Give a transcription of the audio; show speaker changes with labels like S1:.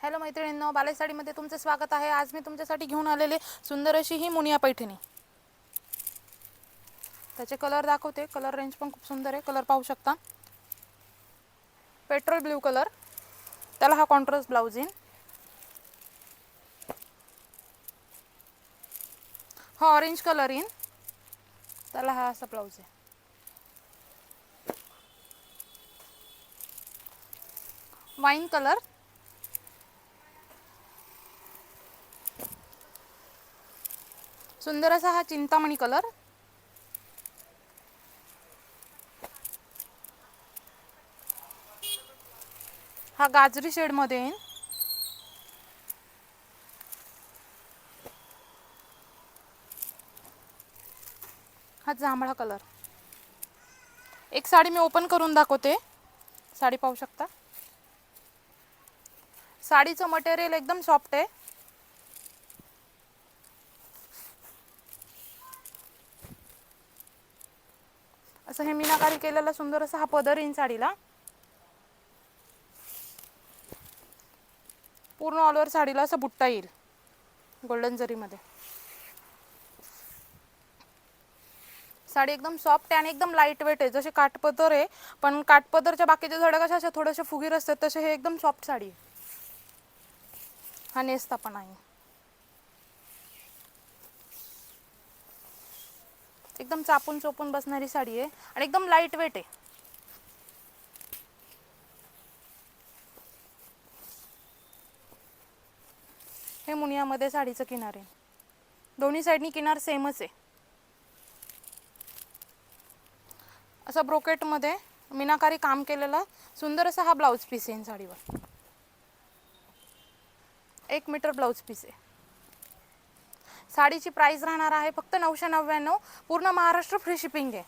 S1: Hello मैत्रिणींनो, बाले साडीमध्ये तुमचे स्वागत आहे। आज मी तुमच्यासाठी घेऊन आलेले सुंदर अशी ही मुनिया पैठणी। त्याचे कलर दाखवते। कलर रेंज पण खूप सुंदर आहे। कलर पाहू शकता, पेट्रोल ब्ल्यू कलर, त्याला हा कॉन्ट्रास्ट ब्लाउज येईल। हा ऑरेंज कलर येईल, त्याला हा असा ब्लाउज आहे। वाईन कलर, सुंदर असा हा चिंतामणी कलर, हा गाजरी शेड मध्ये येईल। हा जांभळा कलर। एक साडी मी ओपन करून दाखवते। साडी पाहू शकता। साडीचं मटेरियल एकदम सॉफ्ट आहे। असं हे मीनाकारी केलेला सुंदर असा हा पदर येईल साडीला। पूर्ण ऑल ओव्हर साडीला असा बुट्टा येईल गोल्डन जरी मध्ये। साडी एकदम सॉफ्ट आहे आणि एकदम लाईट वेट आहे। जसे काठपदर आहे, पण काठपदरच्या बाकीच्या साड्या कशा अशा थोडेसे फुगीर असतात, तसे हे एकदम सॉफ्ट साडी आहे। हा नेसता पण आहे। एकदम चापून चोपून बसणारी साडी आहे आणि एकदम लाईट वेट आहे। हे मुनियामध्ये साडीचं किनार आहे। दोन्ही साईडनी किनार सेमच आहे। असा ब्रोकेट मध्ये मीनाकारी काम केलेला सुंदर असा हा ब्लाउज पीस आहे साडीवर। 1 मीटर ब्लाउज पीस आहे। साडीची प्राइस राहणार आहे फक्त 999। पूर्ण महाराष्ट्र फ्री शिपिंग आहे।